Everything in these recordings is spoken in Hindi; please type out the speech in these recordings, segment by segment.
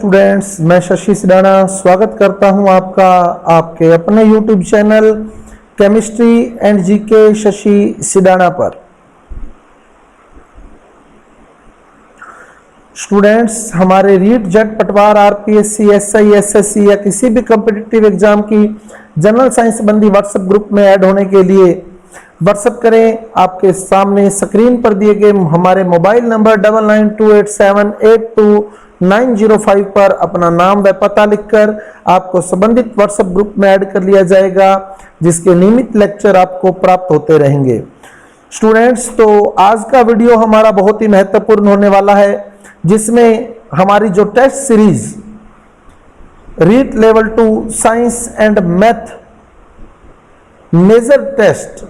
स्टूडेंट्स, मैं शशि सिडाना स्वागत करता हूं आपका आपके अपने YouTube channel chemistry and GK Shashi Sidana पर। स्टूडेंट्स, हमारे रीट, जेट, पटवार, आरपीएससी, एसआई, एसएससी या किसी भी कॉम्पिटिटिव एग्जाम की जनरल साइंस संबंधी व्हाट्सएप ग्रुप में ऐड होने के लिए व्हाट्सएप करें। आपके सामने स्क्रीन पर दिए गए हमारे मोबाइल नंबर 9928782905 पर अपना नाम व पता लिखकर आपको संबंधित व्हाट्सएप ग्रुप में ऐड कर लिया जाएगा, जिसके नियमित लेक्चर आपको प्राप्त होते रहेंगे। स्टूडेंट्स, तो आज का वीडियो हमारा बहुत ही महत्वपूर्ण होने वाला है, जिसमें हमारी जो test series REET level 2 science and math major test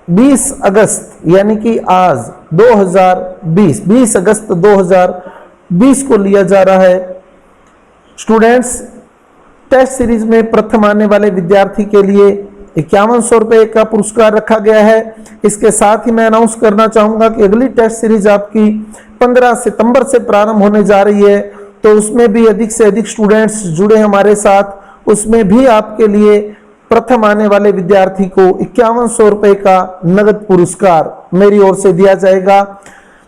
20 अगस्त यानी कि आज 20 अगस्त 2020 को लिया जा रहा है। स्टूडेंट्स, टेस्ट सीरीज में प्रथम आने वाले विद्यार्थी के लिए 5100 रुपये का पुरस्कार रखा गया है। इसके साथ ही मैं अनाउंस करना चाहूंगा कि अगली टेस्ट सीरीज आपकी 15 सितंबर से प्रारंभ होने जा रही है, तो उसमें भी अधिक से अधिक स्टूडेंट्स जुड़े हमारे साथ। उसमें भी आपके लिए प्रथम आने वाले विद्यार्थी को 5100 रुपये का नगद पुरस्कार मेरी ओर से दिया जाएगा।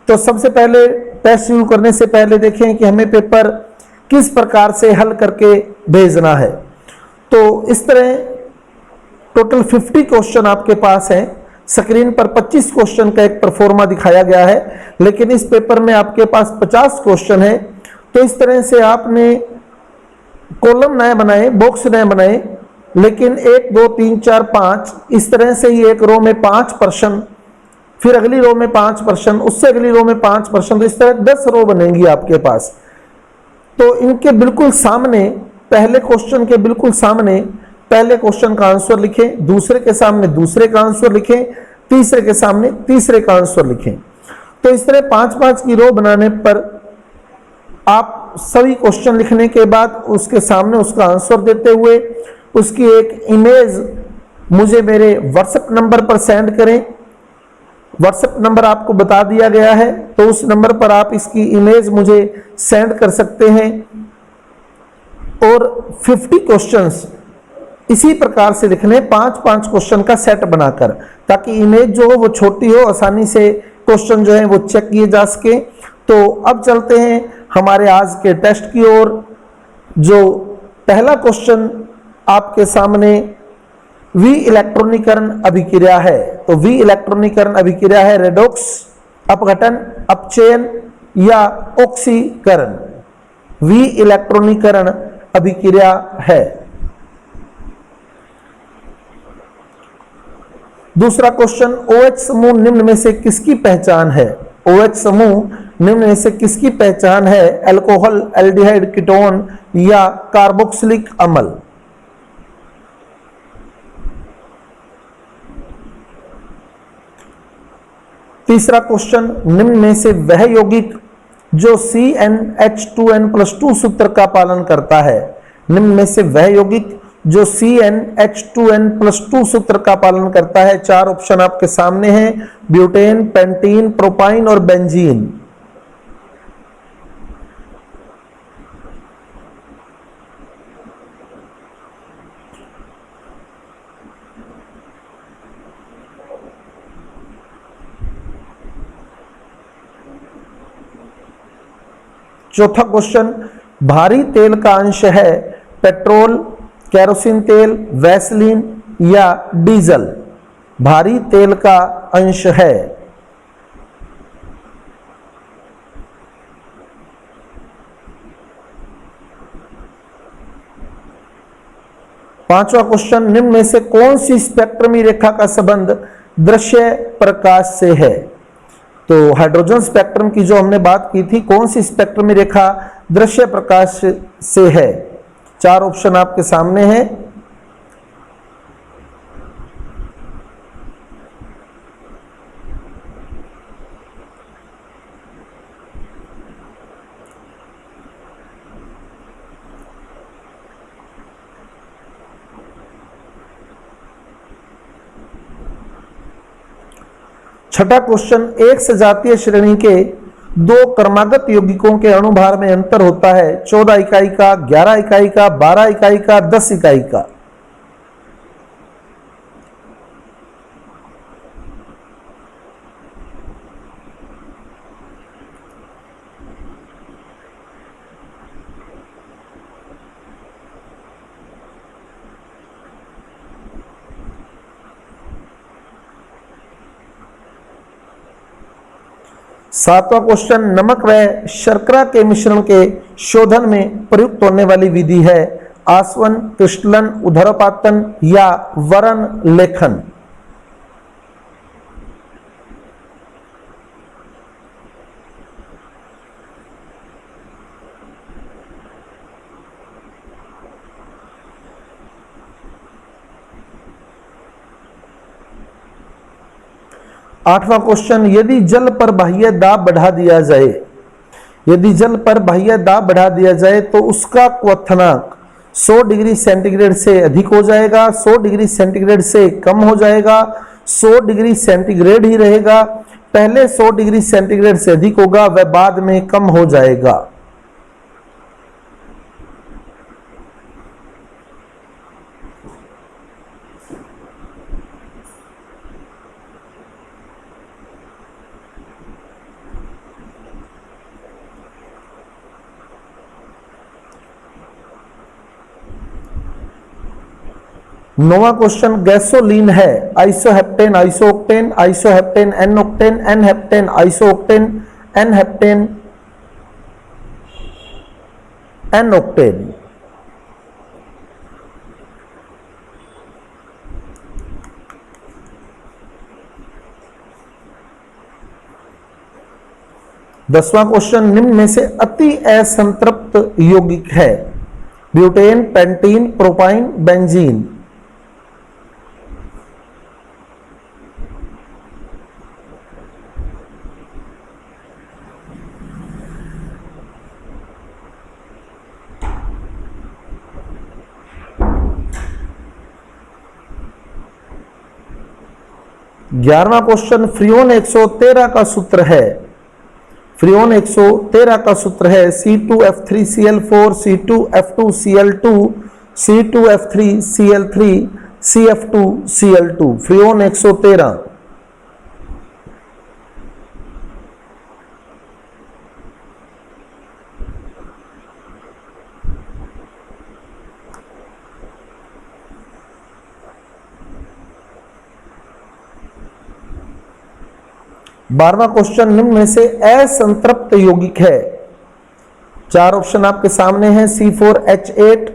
तो सबसे पहले टेस्ट शुरू करने से पहले देखें कि हमें पेपर किस प्रकार से हल करके भेजना है। तो इस तरह टोटल 50 क्वेश्चन आपके पास हैं। स्क्रीन पर 25 क्वेश्चन का एक परफॉर्मा दिखाया गया है, लेकिन इस पेपर में आपके पास 50 क्वेश्चन है। तो इस तरह से आपने कॉलम नए बनाए, बॉक्स नए बनाए, लेकिन 1 2 3 4 5 इस तरह से ही एक रो में 5 प्रश्न, फिर अगली रो में 5 प्रश्न, उससे अगली रो में 5 प्रश्न, तो इस तरह 10 रो बनेंगी आपके पास। तो इनके बिल्कुल सामने, पहले क्वेश्चन के बिल्कुल सामने पहले क्वेश्चन का आंसर लिखें, दूसरे के सामने दूसरे का आंसर लिखें, तीसरे के सामने तीसरे का आंसर लिखें। तो इस तरह 5-5 की रो बनाने पर आप सभी क्वेश्चन लिखने के बाद उसके सामने उसका आंसर देते हुए उसकी एक इमेज मुझे मेरे व्हाट्सएप नंबर पर सेंड करें। व्हाट्सएप नंबर आपको बता दिया गया है, तो उस नंबर पर आप इसकी इमेज मुझे सेंड कर सकते हैं। और 50 क्वेश्चंस इसी प्रकार से लिखने, 5-5 क्वेश्चन का सेट बनाकर, ताकि इमेज जो हो वो छोटी हो, आसानी से क्वेश्चन जो है वो चेक किए जा सके। तो अब चलते हैं हमारे आज के टेस्ट की ओर। जो पहला क्वेश्चन आपके सामने वि इलेक्ट्रॉनिकरण अभिक्रिया है। तो वि इलेक्ट्रॉनिकरण अभिक्रिया है रेडॉक्स, अपघटन, अपचयन या ऑक्सीकरण। वि इलेक्ट्रॉनिकरण अभिक्रिया है। दूसरा क्वेश्चन, OH समूह निम्न में से किसकी पहचान है? OH समूह निम्न में से किसकी पहचान है? अल्कोहल, एल्डिहाइड, कीटोन या कार्बोक्सिलिक अम्ल। तीसरा क्वेश्चन, निम्न में से वह यौगिक जो CnH2n+2 सूत्र का पालन करता है। निम्न में से वह यौगिक जो CnH2n+2 सूत्र का पालन करता है। 4 ऑप्शन आपके सामने हैं: ब्यूटेन, पेंटीन, प्रोपाइन और बेंजीन। चौथा क्वेश्चन, भारी तेल का अंश है पेट्रोल, केरोसिन तेल, वैसलीन या डीजल। भारी तेल का अंश है। पांचवा क्वेश्चन, निम्न में से कौन सी स्पेक्ट्रमी रेखा का संबंध दृश्य प्रकाश से है? तो हाइड्रोजन स्पेक्ट्रम की जो हमने बात की थी, कौन सी स्पेक्ट्रमी रेखा दृश्य प्रकाश से है? 4 ऑप्शन आपके सामने हैं। छठा क्वेश्चन, एक सजातीय श्रेणी के दो क्रमागत यौगिकों के अणुभार में अंतर होता है 14 इकाई का, 11 इकाई का, 12 इकाई का, 10 इकाई का। सातवां क्वेश्चन, नमक व शर्करा के मिश्रण के शोधन में प्रयुक्त होने वाली विधि है आसवन, क्रिस्टलन, उदरपातन या वरण लेखन। आठवां क्वेश्चन, यदि जल पर बाह्य दाब बढ़ा दिया जाए, यदि जल पर बाह्य दाब बढ़ा दिया जाए तो उसका क्वथनांक 100 डिग्री सेंटीग्रेड से अधिक हो जाएगा, 100 डिग्री सेंटीग्रेड से कम हो जाएगा, 100 डिग्री सेंटीग्रेड ही रहेगा, पहले 100 डिग्री सेंटीग्रेड से अधिक होगा वह बाद में कम हो जाएगा। नौवां क्वेश्चन, गैसोलीन है isoheptane, isooctane, isoheptane n-octane, n-heptane, isooctane, n-heptane, n-octane. दसवां क्वेश्चन, निम्न में से अति असंतृप्त यौगिक है ब्यूटेन, पेंटीन, प्रोपाइन, बेंजीन। 11वां क्वेश्चन, फ्रियोन 113 का सूत्र है, फ्रियोन 113 का सूत्र है C2F3Cl4 C2F2Cl2 C2F3Cl3 CF2Cl2, Freon 113। बारहवां क्वेश्चन, निम्न में से असंतृप्त यौगिक है, चार ऑप्शन आपके सामने हैं C4H8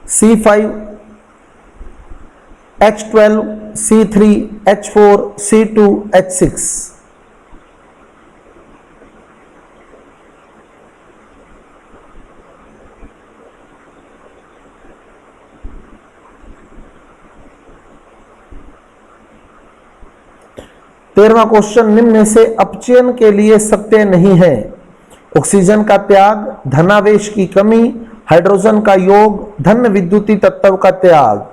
C5H12 C3H4 C2H6। तेरहवां question, निम्न में से अपचयन के लिए सत्य नहीं है, ऑक्सीजन का त्याग, धनावेश की कमी, हाइड्रोजन का योग, धन विद्युतीय तत्व का त्याग।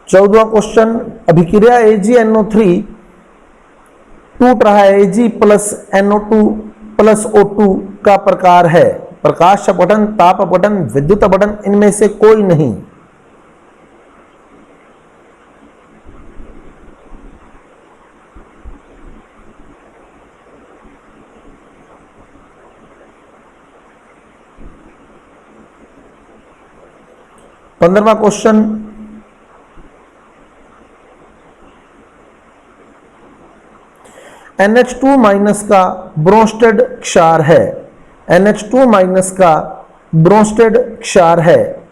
चौदहवां क्वेश्चन, अभिक्रिया AgNO3 टूट रहा है Ag plus NO2 plus O2 का प्रकार है, प्रकाश अपठन, ताप अपठन, विद्युत अपठन, इनमें से कोई नहीं। पंद्रहवां क्वेश्चन, NH2 माइनस का ब्रोंस्टेड क्षार है, NH2 माइनस का ब्रोंस्टेड क्षार है।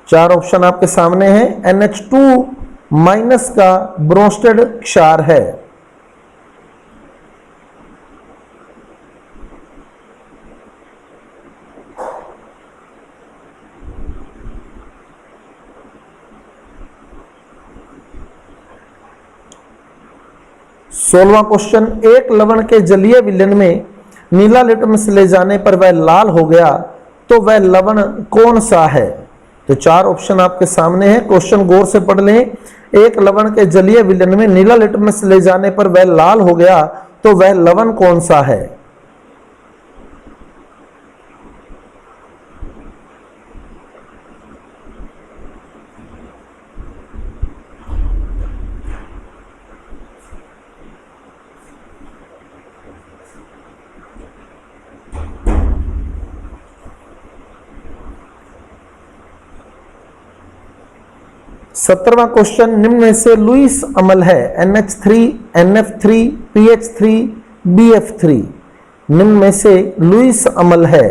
चार ऑप्शन आपके सामने हैं, NH2 माइनस का ब्रोंस्टेड क्षार है। 16वां क्वेश्चन, एक लवण के जलीय विलयन में नीला लिटमस ले जाने पर वह लाल हो गया, तो वह लवण कौन सा है? तो चार ऑप्शन आपके सामने है, क्वेश्चन गौर से पढ़ लें। एक लवण के जलीय विलयन में नीला लिटमस ले जाने पर वह लाल हो गया, तो वह लवण कौन सा है? सत्रहवां क्वेश्चन, निम्न में से लुईस अम्ल है NH3, NF3, PH3, BF3। निम्न में से लुईस अम्ल है।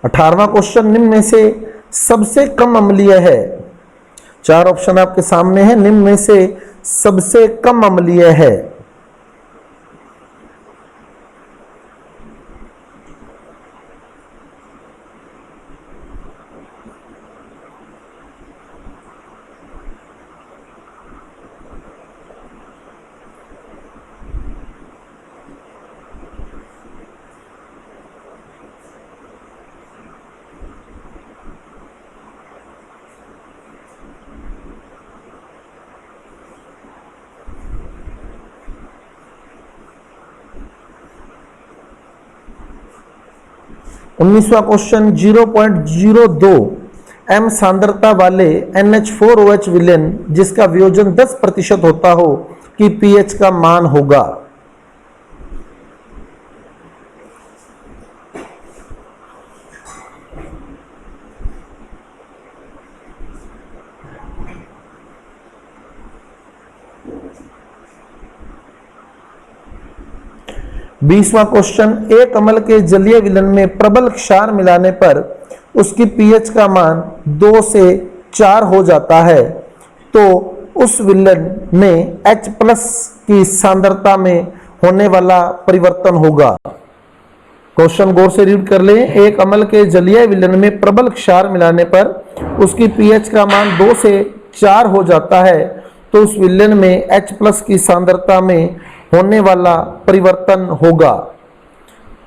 18वां क्वेश्चन, निम्न में से सबसे कम अम्लीय है। चार ऑप्शन आपके सामने है, निम्न में से सबसे कम अम्लीय है। उन्नीसवां क्वेश्चन, 0.02 m सांद्रता वाले NH4OH विलयन जिसका वियोजन 10% होता हो कि pH का मान होगा। बीसवां क्वेश्चन, एक अम्ल के जलीय विलयन में प्रबल क्षार मिलाने पर उसकी pH का मान 2 से 4 हो जाता है, तो उस विलयन में H+ की सांद्रता में होने वाला परिवर्तन होगा। क्वेश्चन गौर से रीड कर लें। एक अम्ल के जलीय विलयन में प्रबल क्षार मिलाने पर उसकी pH का मान 2 से 4 हो जाता है, तो उस विलयन में H+ की सांद्रता में होने वाला परिवर्तन होगा।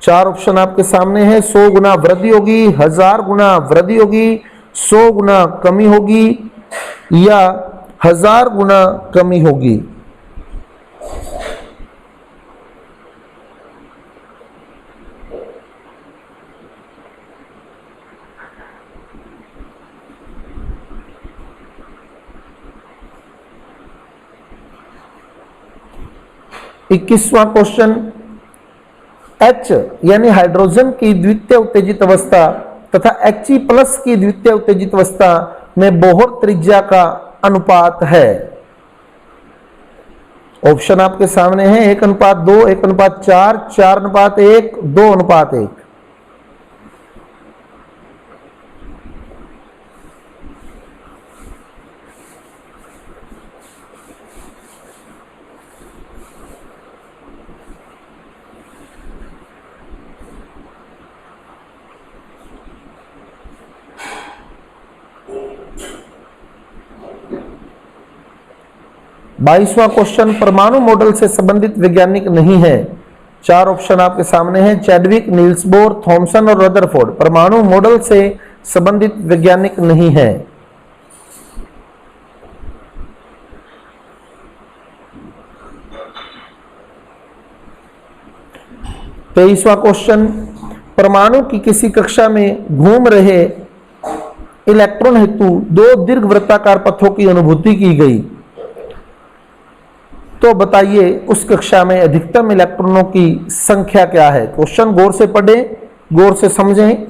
चार ऑप्शन आपके सामने है, 100 गुना वृद्धि होगी, 1000 गुना वृद्धि होगी, 100 गुना कमी होगी या 1000 गुना कमी होगी। इक्कीसवां क्वेश्चन, H यानी हाइड्रोजन की द्वितीय उत्तेजित अवस्था तथा He+ की द्वितीय उत्तेजित अवस्था में बोहर त्रिज्या का अनुपात है। ऑप्शन आपके सामने है, 1:2, 1:4, 4:1, 2:1। बाईसवां क्वेश्चन, परमाणु मॉडल से संबंधित वैज्ञानिक नहीं है। चार ऑप्शन आपके सामने हैं, चैडविक, नील्स बोर, थॉमसन और रदरफोर्ड। परमाणु मॉडल से संबंधित वैज्ञानिक नहीं है। तेईसवां क्वेश्चन, परमाणु की किसी कक्षा में घूम रहे इलेक्ट्रॉन हेतु 2 दीर्घवृत्ताकार पथों की अनुभूति की गई, तो बताइए उस कक्षा में अधिकतम इलेक्ट्रॉनों की संख्या क्या है। क्वेश्चन गौर से पढ़ें, गौर से समझें।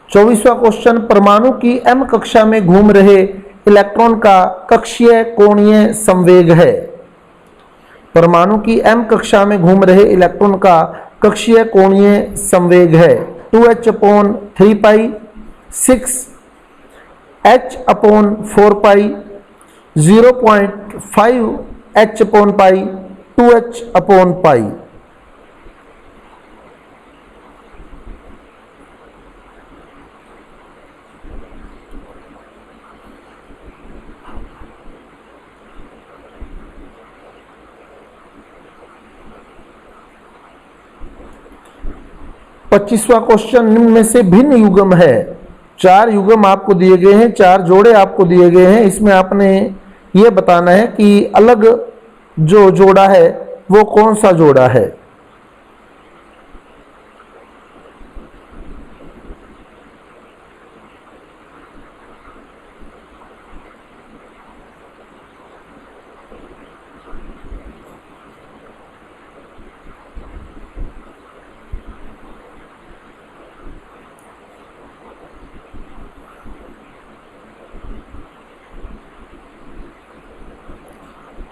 24वां क्वेश्चन, परमाणु की m कक्षा में घूम रहे इलेक्ट्रॉन का कक्षीय कोणीय संवेग है। परमाणु की m कक्षा में घूम रहे इलेक्ट्रॉन का कक्षीय कोणीय संवेग है 2h upon 3 pi, 6h upon 4 pi, 0.5h upon pi, 2h upon pi. पच्चीसवां क्वेश्चन, निम्न में से भिन्न युग्म है। 4 युग्म आपको दिए गए हैं, 4 जोड़े आपको दिए गए हैं। इसमें आपने ये बताना है कि अलग जो जोड़ा है वो कौन सा जोड़ा है।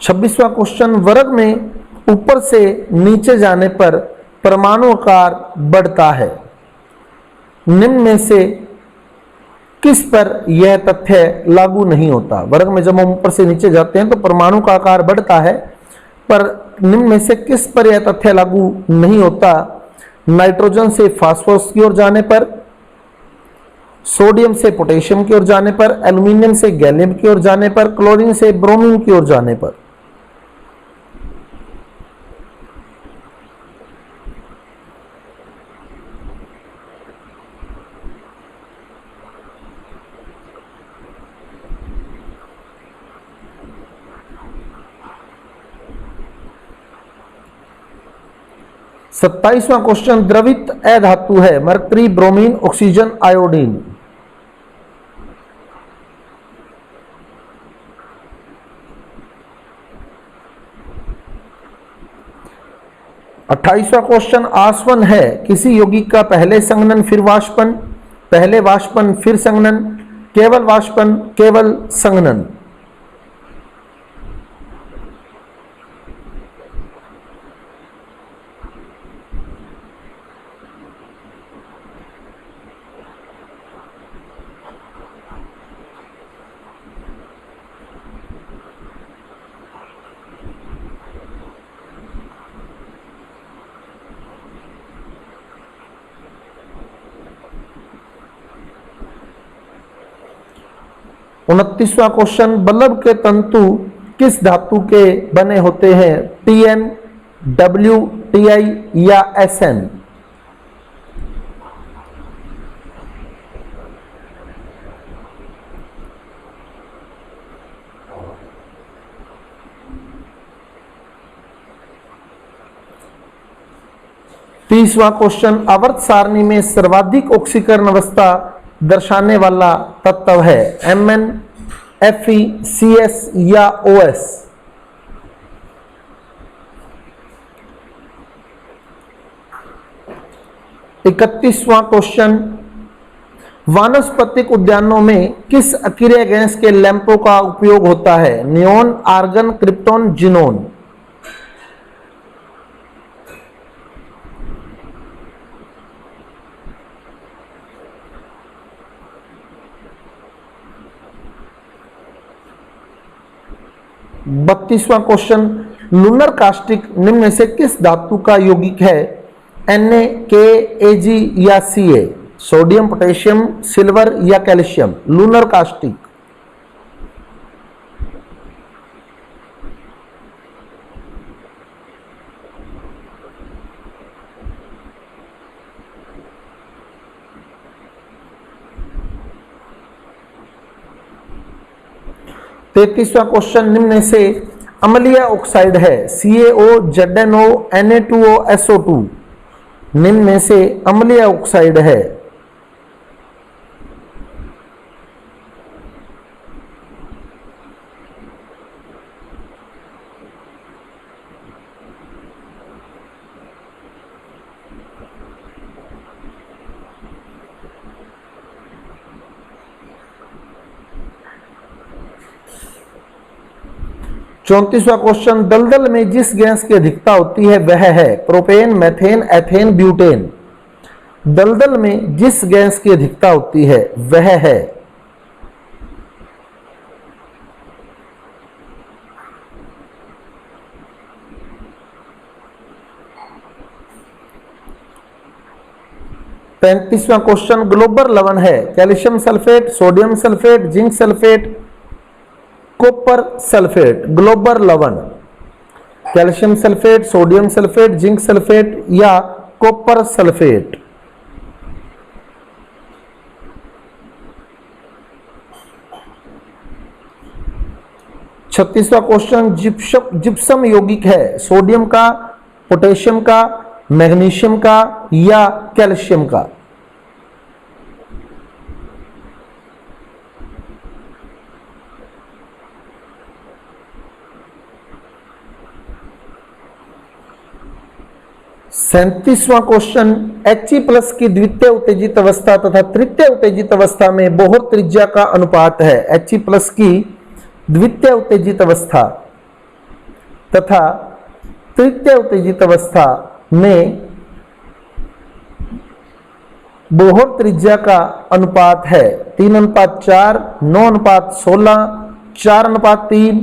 छब्बीसवां क्वेश्चन, वर्ग में ऊपर से नीचे जाने पर परमाणु आकार बढ़ता है। निम्न में से किस पर यह तथ्य लागू नहीं होता। वर्ग में जब हम ऊपर से नीचे जाते हैं तो परमाणु का आकार बढ़ता है, पर निम्न में से किस पर यह तथ्य लागू नहीं होता। नाइट्रोजन से फास्फोरस की ओर जाने पर, सोडियम से पोटेशियम की ओर जाने पर, एल्यूमिनियम से गैलियम की ओर जाने पर, क्लोरीन से ब्रोमीन की ओर जाने पर। सत्ताईसवां क्वेश्चन, द्रवित अधातु है मरकरी, ब्रोमीन, ऑक्सीजन, आयोडीन। 28वां क्वेश्चन, आसवन है किसी यौगिक का पहले संघनन फिर वाष्पन, पहले वाष्पन फिर संघनन, केवल वाष्पन, केवल संघनन। उनतीसवां क्वेश्चन, बल्ब के तंतु किस धातु के बने होते हैं। Tn, W, Ti या Sn। तीसवां क्वेश्चन, आवर्त सारणी में सर्वाधिक ऑक्सीकरण अवस्था दर्शाने वाला तत्व है। Mn, Fe, Cs या OS। इकतीसवां क्वेश्चन, वानस्पतिक उद्यानों में किस अक्रिय गैस के लैंपों का उपयोग होता है। Neon, argon, krypton, xenon. बत्तीसवां क्वेश्चन, लूनर कास्टिक निम्न में से किस धातु का यौगिक है। Na, K, Ag या Ca। सोडियम, पोटेशियम, सिल्वर या कैल्शियम। Lunar caustic. तैतीसवां क्वेश्चन, निम्न में से अम्लीय ऑक्साइड है। CaO, ZnO, Na2O, SO2। निम्न में से अम्लीय ऑक्साइड है। 34वां क्वेश्चन, दलदल में जिस गैस की अधिकता होती है वह है प्रोपेन, मेथेन, एथेन, ब्यूटेन। दलदल में जिस गैस की अधिकता होती है वह है पैंतीसवां क्वेश्चन, ग्लोबल लवण है calcium sulphate, sodium sulphate, zinc sulphate, copper sulphate. Global लवण calcium sulphate, sodium sulphate, zinc sulphate या कॉपर सल्फेट। छत्तीसवां क्वेश्चन, जिप्सम यौगिक है सोडियम का, पोटेशियम का, मैग्नीशियम का या कैल्शियम का। सैंतीसवां क्वेश्चन, He+ की द्वितीय उत्तेजित अवस्था तथा तृतीय उत्तेजित अवस्था में बोहर त्रिज्या का अनुपात है। He+ की द्वितीय उत्तेजित अवस्था तथा तृतीय उत्तेजित अवस्था में बोहर त्रिज्या का अनुपात है 3:4, 9:16, 4:3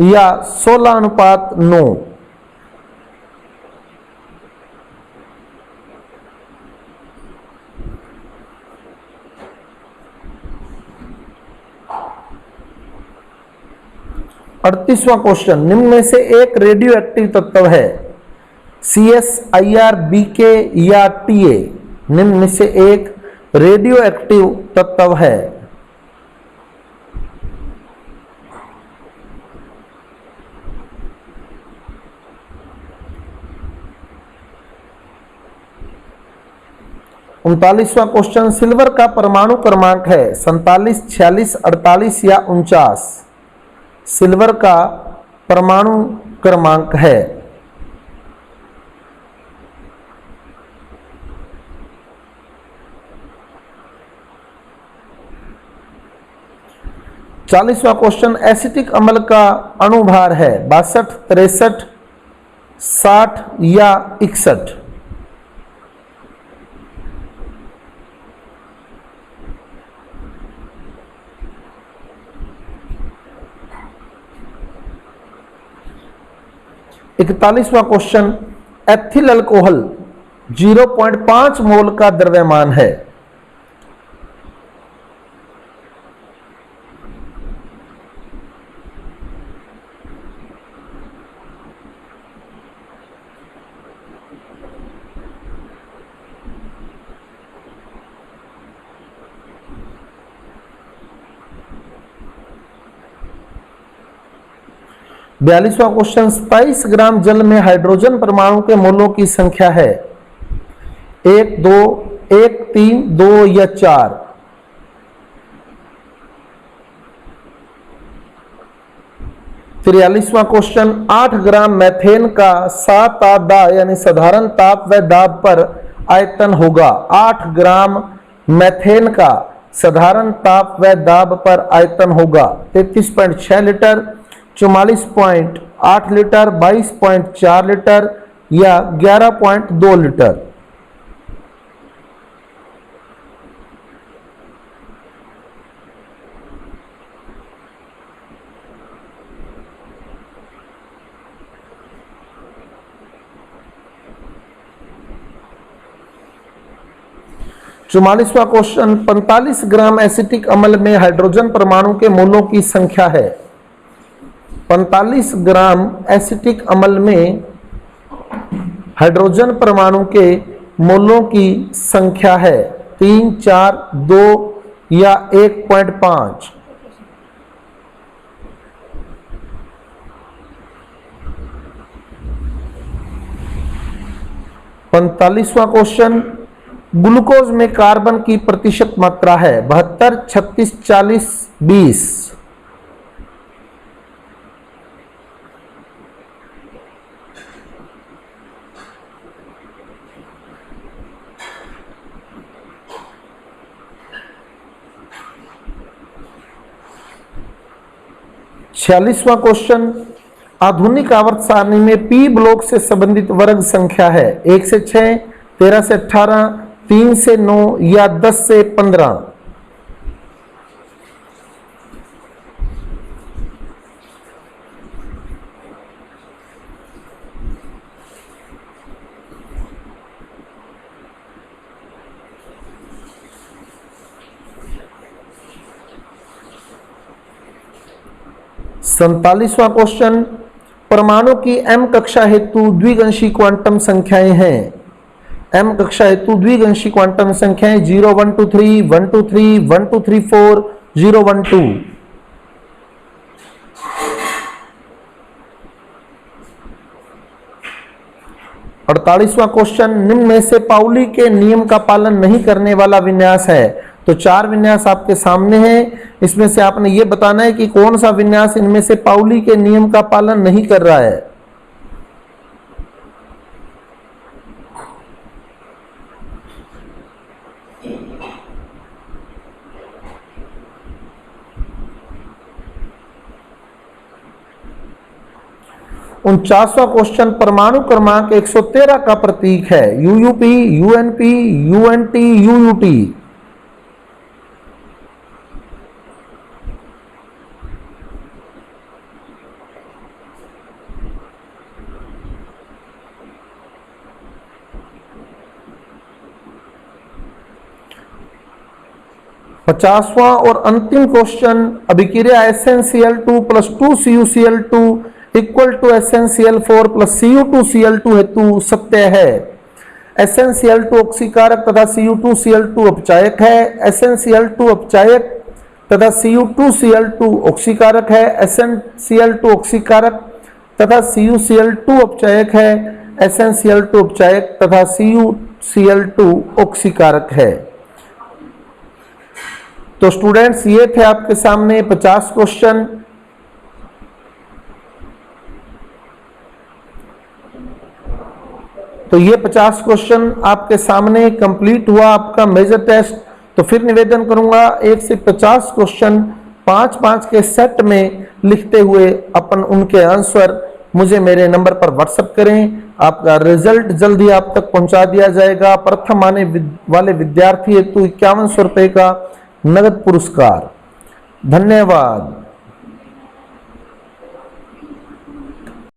या 16:9। अड़तीसवां क्वेश्चन, निम्न में से एक रेडियो एक्टिव तत्व है CS, IR, BK या TA। निम्न में से एक रेडियो एक्टिव तत्व है। उनतालीसवां क्वेश्चन, सिल्वर का परमाणु क्रमांक है 47, 46, 48 या 49। सिल्वर का परमाणु क्रमांक है 40वां क्वेश्चन, एसिटिक अम्ल का अणुभार है 62, 63, 60 या 61। इकतालीसवां क्वेश्चन, एथिल अल्कोहल 0.5 मोल का द्रव्यमान है। बयालीसवां क्वेश्चन, 27 ग्राम जल में हाइड्रोजन परमाणु के मोलों की संख्या है 1, 2, 1, 3, 2 या 4। तिरालीसवां क्वेश्चन, 8 ग्राम मैथेन का सादा यानी साधारण ताप व दाब पर आयतन होगा। 8 ग्राम मैथेन का साधारण ताप व दाब पर आयतन होगा 33.6 लीटर, 44.8 लीटर, 22.4 लीटर या 11.2 लीटर। चौवालीसवां क्वेश्चन, 45 ग्राम एसिटिक अम्ल में हाइड्रोजन परमाणु के मोलों की संख्या है। 45 ग्राम एसिटिक अम्ल में हाइड्रोजन परमाणु के मोलों की संख्या है 3, 4, 2 या 1.5। पैंतालीसवां क्वेश्चन, ग्लूकोज में कार्बन की प्रतिशत मात्रा है 72, 36, 40, 20। छियालीसवां क्वेश्चन, आधुनिक आवर्त सारणी में पी ब्लॉक से संबंधित वर्ग संख्या है? 1 से 6, 13 से 18, 3 से 9 या 10 से 15? सैंतालीसवां क्वेश्चन, परमाणु की एम कक्षा हेतु द्विअंशी क्वांटम संख्याएं हैं। एम कक्षा हेतु द्विअंशी क्वांटम संख्याएं 0, 1, 2, 3, 1, 2, 3, 1, 2, 3, 4, 0, 1, 2। 48वां क्वेश्चन, निम्न में से पाउली के नियम का पालन नहीं करने वाला विन्यास है। तो 4 विन्यास आपके सामने हैं, इसमें से आपने ये बताना है कि कौन सा विन्यास इनमें से पाउली के नियम का पालन नहीं कर रहा है। उनचासवां क्वेश्चन, परमाणु क्रमांक 113 का प्रतीक है? यूयूपी, यूएनपी, यूएनटी, यूयूटी। पचासवां और अंतिम क्वेश्चन, अभिक्रिया SnCl2 + 2CuCl2 = SnCl4 + Cu2Cl2 हेतु सत्य है। SnCl2 ऑक्सीकारक तथा Cu2Cl2 अपचायक है। SnCl2 अपचायक तथा Cu2Cl2 ऑक्सीकारक है। SnCl2 ऑक्सीकारक तथा CuCl2 अपचायक है। SnCl2 अपचायक तथा CuCl2 ऑक्सीकारक है। तो स्टूडेंट्स, ये थे आपके सामने 50 क्वेश्चन। तो ये 50 क्वेश्चन आपके सामने कंप्लीट हुआ आपका मेजर टेस्ट। तो फिर निवेदन करूंगा 1 से 50 क्वेश्चन 5-5 के सेट में लिखते हुए अपन उनके आंसर मुझे मेरे नंबर पर व्हाट्सएप करें। आपका रिजल्ट जल्दी आप तक पहुंचा दिया जाएगा। प्रथम आने वाले विद्यार्थी हेतु 5100 रुपए का नगद पुरस्कार। धन्यवाद।